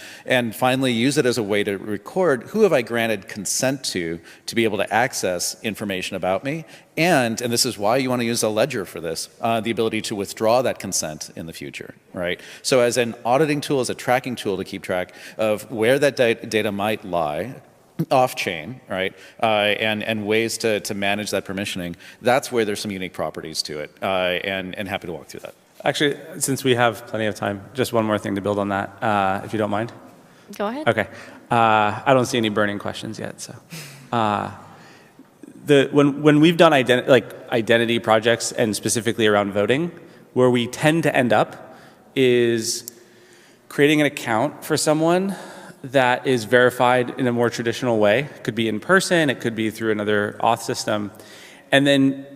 finally, use it as a way to record who have I granted consent to be able to access information about me. And this is why you want to use a ledger for this, the ability to withdraw that consent in the future, right? So as an auditing tool, as a tracking tool to keep track of where that data might lie, off-chain, right, and ways to manage that permissioning, that's where there's some unique properties to it, and happy to walk through that. Actually, since we have plenty of time, just one more thing to build on that, if you don't mind. Go ahead. Okay. I don't see any burning questions yet, so. When we've done identity projects, and specifically around voting, where we tend to end up is creating an account for someone that is verified in a more traditional way. It could be in person, it could be through another auth system, and then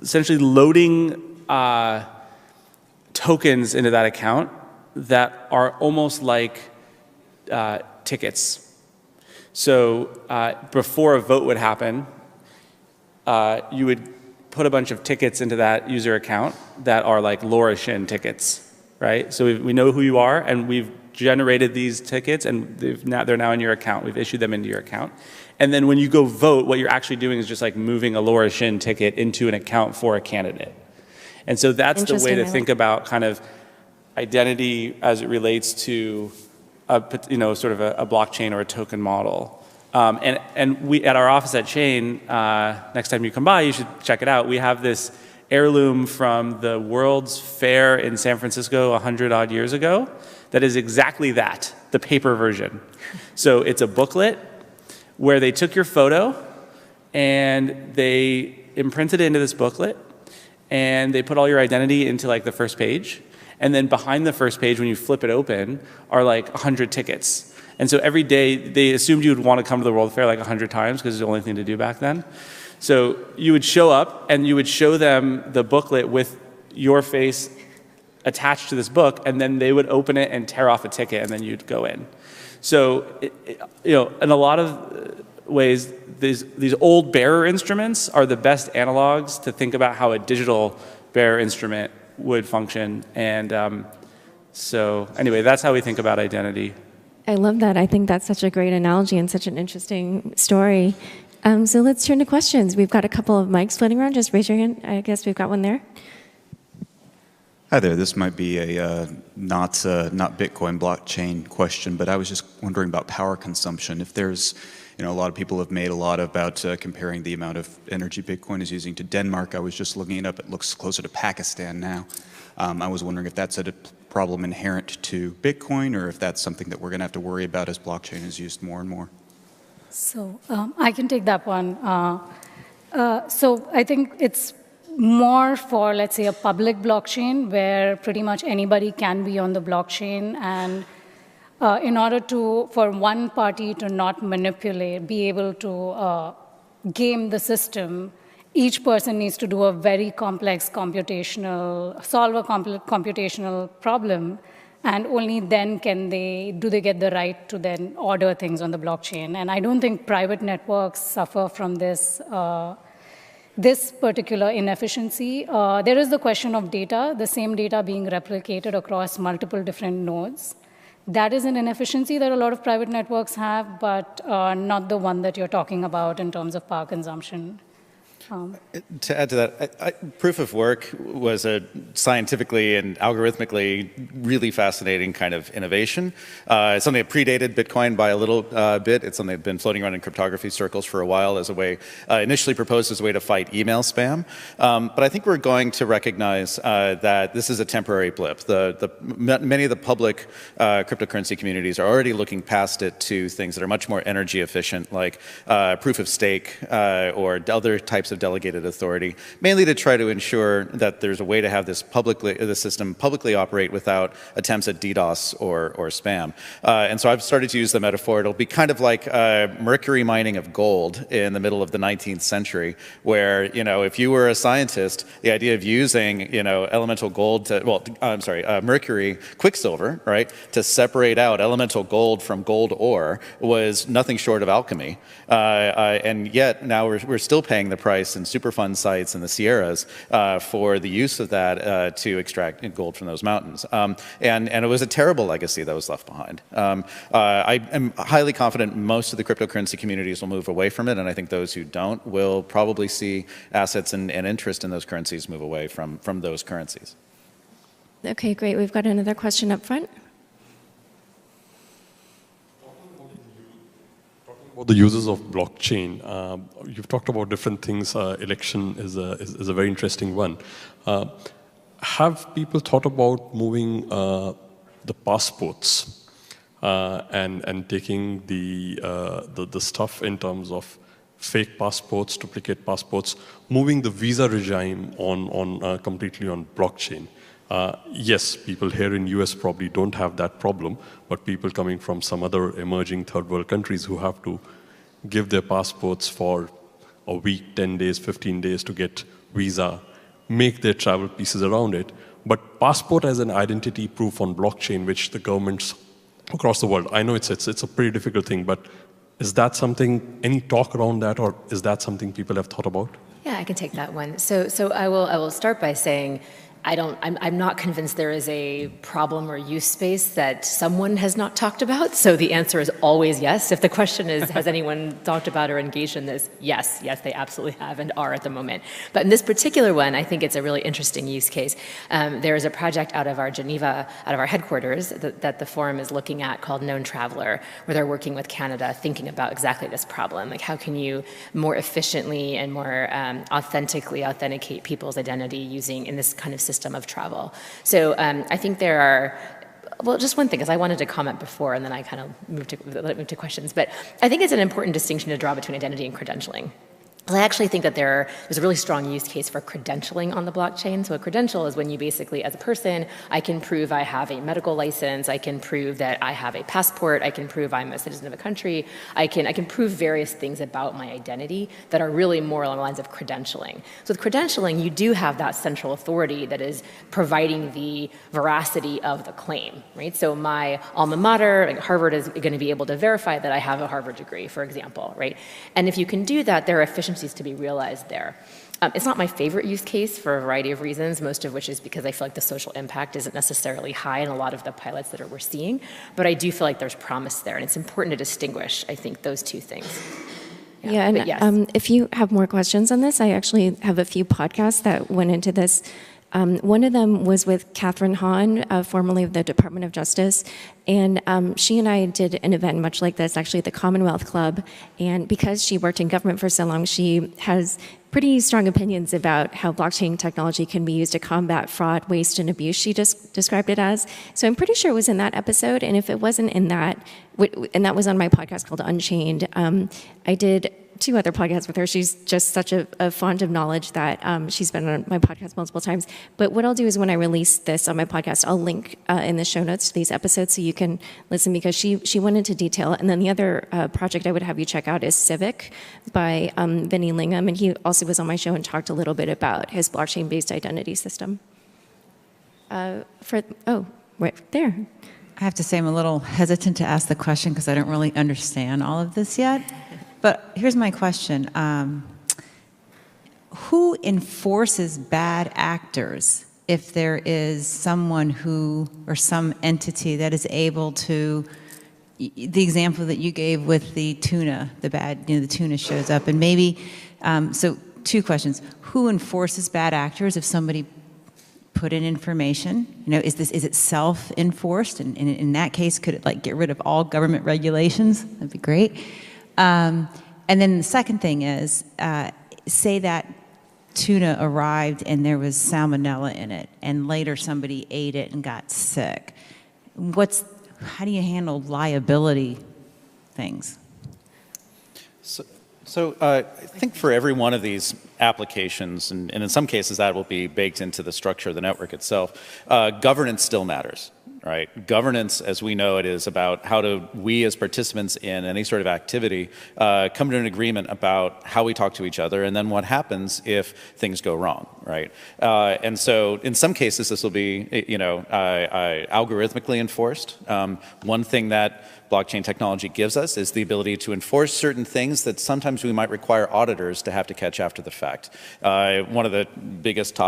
essentially loading tokens into that account that are almost like tickets. So before a vote would happen, you would put a bunch of tickets into that user account that are like Laura Shin tickets, right? So we know who you are, and we've generated these tickets, and they're now in your account. We've issued them into your account. And then when you go vote, what you're actually doing is just like moving a Laura Shin ticket into an account for a candidate. And so that's the way to think about kind of identity as it relates to sort of a blockchain or a token model. And we, at our office at Chain, next time you come by, you should check it out. We have this heirloom from the World's Fair in San Francisco 100 odd years ago that is exactly that, the paper version. So it's a booklet where they took your photo and they imprinted it into this booklet, and they put all your identity into like the first page. And then behind the first page, when you flip it open, are like 100 tickets. And so every day, they assumed you would want to come to the World Fair like 100 times because it's the only thing to do back then. So you would show up and you would show them the booklet with your face attached to this book, and then they would open it and tear off a ticket, and then you'd go in. So, in a lot of ways, these old bearer instruments are the best analogs to think about how a digital bearer instrument would function. And so anyway, that's how we think about identity. I love that. I think that's such a great analogy and such an interesting story. So let's turn to questions. We've got a couple of mics floating around. Just raise your hand. I guess we've got one there. Hi there. This might be a not Bitcoin blockchain question, but I was just wondering about power consumption. If there's, a lot of people have made a lot about comparing the amount of energy Bitcoin is using to Denmark. I was just looking it up. It looks closer to Pakistan now. I was wondering if that's a problem inherent to Bitcoin, or if that's something that we're going to have to worry about as blockchain is used more and more. So I can take that one. So I think it's more for, let's say, a public blockchain where pretty much anybody can be on the blockchain, and in order for one party to not manipulate, be able to game the system, each person needs to do a very complex solve a computational problem, and only then do they get the right to then order things on the blockchain. And I don't think private networks suffer from this particular inefficiency. There is the question of data, the same data being replicated across multiple different nodes. That is an inefficiency that a lot of private networks have, but not the one that you're talking about in terms of power consumption. To add to that, proof of work was a scientifically and algorithmically really fascinating kind of innovation. It's something that predated Bitcoin by a little bit. It's something that's been floating around in cryptography circles for a while as a way, initially proposed as a way to fight email spam. But I think we're going to recognize that this is a temporary blip. Many of the public cryptocurrency communities are already looking past it to things that are much more energy efficient, like proof of stake or other types of delegated authority, mainly to try to ensure that there's a way to have this system publicly operate without attempts at DDoS or spam. And so I've started to use the metaphor. It'll be kind of like mercury mining of gold in the middle of the 19th century, where, if you were a scientist, the idea of using, elemental gold mercury, quicksilver, right, to separate out elemental gold from gold ore was nothing short of alchemy. And yet now we're still paying the price in Superfund sites in the Sierras for the use of that to extract gold from those mountains. And it was a terrible legacy that was left behind. I am highly confident most of the cryptocurrency communities will move away from it, and I think those who don't will probably see assets and interest in those currencies move away from those currencies. Okay, great. We've got another question up front. About the uses of blockchain, you've talked about different things. Election is a very interesting one. Have people thought about moving the passports and taking the stuff in terms of fake passports, duplicate passports, moving the visa regime on completely on blockchain? Yes, people here in US probably don't have that problem, but people coming from some other emerging third world countries who have to give their passports for a week, 10 days, 15 days to get visa, make their travel pieces around it. But passport as an identity proof on blockchain, which the governments across the world, I know it's a pretty difficult thing, but is that something, any talk around that, or is that something people have thought about? Yeah, I can take that one. So I will start by saying I'm not convinced there is a problem or use space that someone has not talked about. So the answer is always yes. If the question is, has anyone talked about or engaged in this? Yes, they absolutely have and are at the moment. But in this particular one, I think it's a really interesting use case. There is a project out of our Geneva, out of our headquarters, that the forum is looking at called Known Traveler, where they're working with Canada, thinking about exactly this problem. Like, how can you more efficiently and more authentically authenticate people's identity using in this kind of system of travel. So I think there are, well, just one thing, because I wanted to comment before and then I kind of moved to questions, but I think it's an important distinction to draw between identity and credentialing. I actually think that there's a really strong use case for credentialing on the blockchain. So a credential is when you basically, as a person, I can prove I have a medical license, I can prove that I have a passport, I can prove I'm a citizen of a country, I can prove various things about my identity that are really more along the lines of credentialing. So with credentialing, you do have that central authority that is providing the veracity of the claim, right? So my alma mater, like Harvard, is going to be able to verify that I have a Harvard degree, for example, right? And if you can do that, there are efficiencies to be realized there. It's not my favorite use case for a variety of reasons, most of which is because I feel like the social impact isn't necessarily high in a lot of the pilots that we're seeing, but I do feel like there's promise there, and it's important to distinguish, I think, those two things. Yeah, and yes. If you have more questions on this, I actually have a few podcasts that went into this. One of them was with Catherine Hahn, formerly of the Department of Justice, and she and I did an event much like this, actually at the Commonwealth Club, and because she worked in government for so long, she has pretty strong opinions about how blockchain technology can be used to combat fraud, waste, and abuse, she just described it as. So I'm pretty sure it was in that episode, and if it wasn't in that, and that was on my podcast called Unchained, I did 2 other podcasts with her. She's just such a font of knowledge that she's been on my podcast multiple times. But what I'll do is when I release this on my podcast, I'll link in the show notes to these episodes so you can listen, because she went into detail. And then the other project I would have you check out is Civic by Vinny Lingham. And he also was on my show and talked a little bit about his blockchain-based identity system. Right there. I have to say I'm a little hesitant to ask the question because I don't really understand all of this yet. But here's my question. Who enforces bad actors if there is someone who, or some entity that is able to, the example that you gave with the tuna, the tuna shows up, and maybe, so 2 questions. Who enforces bad actors if somebody put in information? Is it self-enforced? And in that case, could it get rid of all government regulations? That'd be great. And then the second thing is, say that tuna arrived and there was salmonella in it, and later somebody ate it and got sick. How do you handle liability things? So I think for every one of these applications, and in some cases that will be baked into the structure of the network itself, governance still matters, right? Governance, as we know it, is about how do we as participants in any sort of activity come to an agreement about how we talk to each other, and then what happens if things go wrong, right? And so in some cases this will be, algorithmically enforced. One thing that blockchain technology gives us is the ability to enforce certain things that sometimes we might require auditors to have to catch after the fact. One of the biggest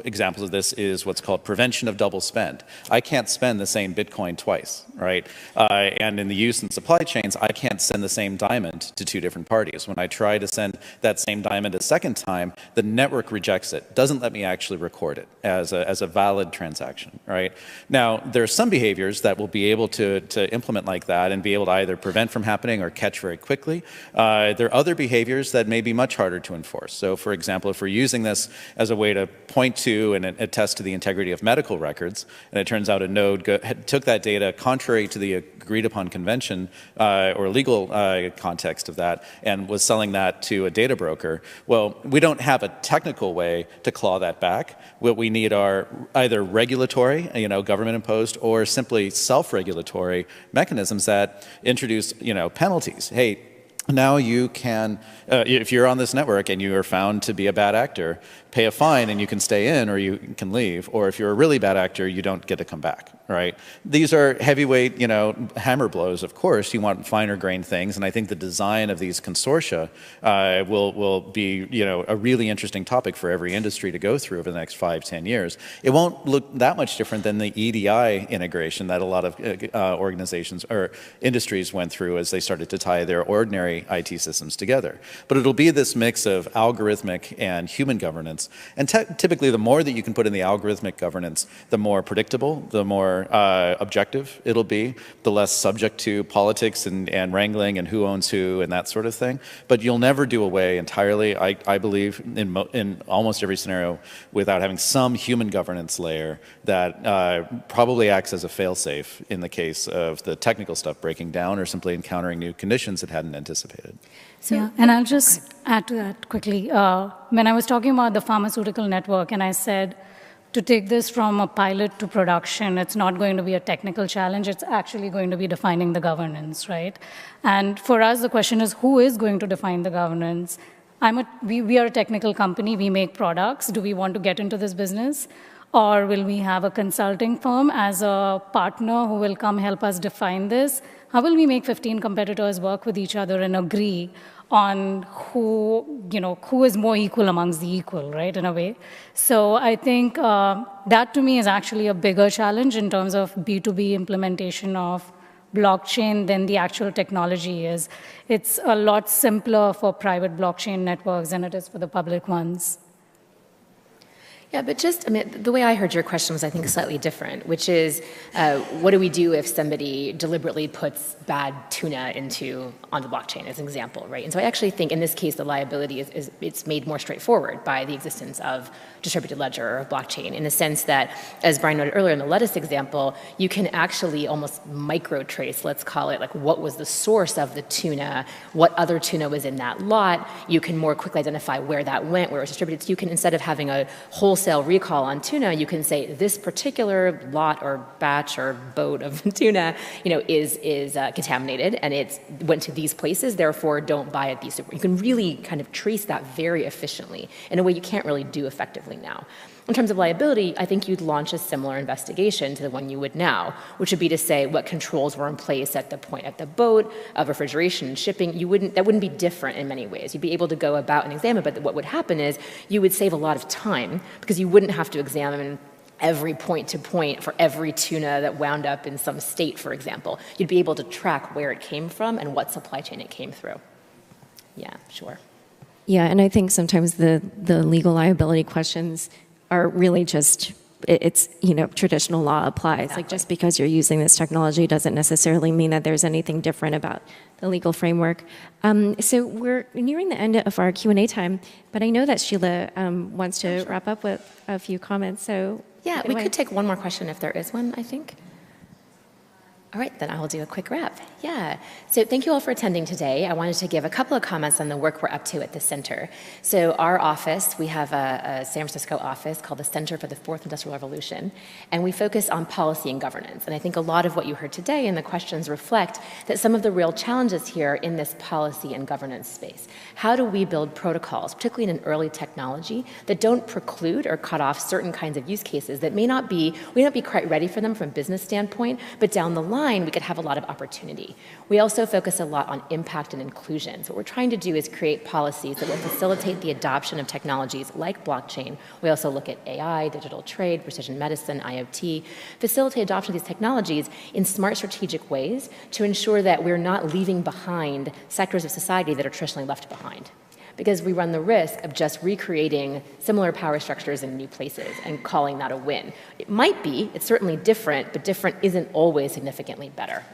examples of this is what's called prevention of double spend. I can't spend the same Bitcoin twice, right? And in the use and supply chains, I can't send the same diamond to 2 different parties. When I try to send that same diamond a second time, the network rejects it, doesn't let me actually record it as a valid transaction, right? Now, there are some behaviors that will be able to implement like that and be able to either prevent from happening or catch very quickly. There are other behaviors that may be much harder to enforce. So for example, if we're using this as a way to point to and attest to the integrity of medical records, and it turns out a node took that data contrary to the agreed upon convention or legal context of that and was selling that to a data broker, well, we don't have a technical way to claw that back. What we need are either regulatory, government imposed, or simply self-regulatory mechanisms that introduce, penalties. Hey, now you can, if you're on this network and you are found to be a bad actor, pay a fine and you can stay in or you can leave. Or if you're a really bad actor, you don't get to come back, right? These are heavyweight, hammer blows, of course. You want finer grained things. And I think the design of these consortia will be, a really interesting topic for every industry to go through over the next 5-10 years. It won't look that much different than the EDI integration that a lot of organizations or industries went through as they started to tie their ordinary IT systems together. But it'll be this mix of algorithmic and human governance. And typically, the more that you can put in the algorithmic governance, the more predictable, the more objective it'll be, the less subject to politics and wrangling and who owns who and that sort of thing. But you'll never do away entirely, I believe, in almost every scenario without having some human governance layer that probably acts as a fail-safe in the case of the technical stuff breaking down or simply encountering new conditions it hadn't anticipated. Yeah, and I'll just add to that quickly. When I was talking about the pharmaceutical network, and I said to take this from a pilot to production, it's not going to be a technical challenge, it's actually going to be defining the governance, right? And for us, the question is, who is going to define the governance? We are a technical company, we make products. Do we want to get into this business? Or will we have a consulting firm as a partner who will come help us define this? How will we make 15 competitors work with each other and agree on who is more equal amongst the equal, right, in a way? So I think that to me is actually a bigger challenge in terms of B2B implementation of blockchain than the actual technology is. It's a lot simpler for private blockchain networks than it is for the public ones. Yeah, but the way I heard your question was, I think, slightly different, which is, what do we do if somebody deliberately puts bad tuna on the blockchain, as an example, right? And so I actually think in this case, the liability it's made more straightforward by the existence of distributed ledger or blockchain, in the sense that, as Brian noted earlier in the lettuce example, you can actually almost micro-trace, let's call it, like what was the source of the tuna, what other tuna was in that lot. You can more quickly identify where that went, where it was distributed. So you can, instead of having a wholesale recall on tuna, you can say this particular lot or batch or boat of tuna, is contaminated and it went to these places, therefore don't buy at these. You can really kind of trace that very efficiently in a way you can't really do effectively now. In terms of liability, I think you'd launch a similar investigation to the one you would now, which would be to say what controls were in place at the boat, of refrigeration and shipping. That wouldn't be different in many ways. You'd be able to go about and examine, but what would happen is you would save a lot of time because you wouldn't have to examine every point to point for every tuna that wound up in some state, for example. You'd be able to track where it came from and what supply chain it came through. Yeah, sure. Yeah, and I think sometimes the legal liability questions are really just, it's, traditional law applies. Exactly. Like, just because you're using this technology doesn't necessarily mean that there's anything different about the legal framework. So we're nearing the end of our Q&A time, but I know that Sheila wants to wrap up with a few comments, so. Yeah, we could take one more question if there is one, I think. All right, then I will do a quick wrap. Yeah, so thank you all for attending today. I wanted to give a couple of comments on the work we're up to at the center. So our office, we have a San Francisco office called the Center for the Fourth Industrial Revolution, and we focus on policy and governance. And I think a lot of what you heard today and the questions reflect that some of the real challenges here in this policy and governance space. How do we build protocols, particularly in an early technology, that don't preclude or cut off certain kinds of use cases that we may not be quite ready for them from a business standpoint, but down the line, we could have a lot of opportunity. We also focus a lot on impact and inclusion. So what we're trying to do is create policies that will facilitate the adoption of technologies like blockchain. We also look at AI, digital trade, precision medicine, IoT, facilitate adoption of these technologies in smart strategic ways to ensure that we're not leaving behind sectors of society that are traditionally left behind. Because we run the risk of just recreating similar power structures in new places and calling that a win. It might be, it's certainly different, but different isn't always significantly better.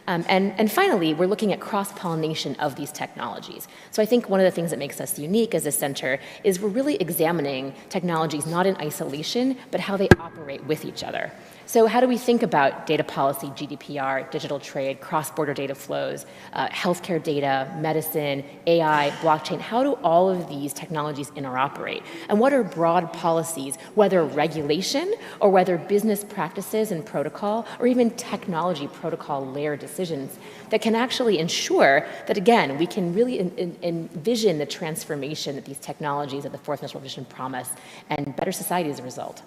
And finally, we're looking at cross-pollination of these technologies. So I think one of the things that makes us unique as a center is we're really examining technologies not in isolation, but how they operate with each other. So how do we think about data policy, GDPR, digital trade, cross-border data flows, healthcare data, medicine, AI, blockchain? How do all of these technologies interoperate? And what are broad policies, whether regulation or whether business practices and protocol, or even technology protocol layer discussion? decisions that can actually ensure that, again, we can really envision the transformation that these technologies of the fourth industrial revolution promise and better society as a result.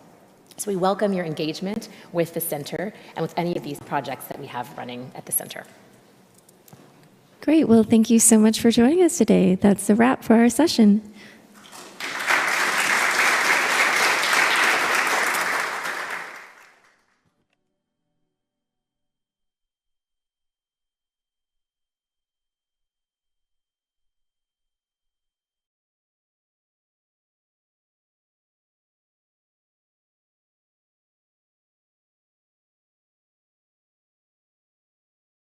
So we welcome your engagement with the center and with any of these projects that we have running at the center. Great. Well, thank you so much for joining us today. That's a wrap for our session.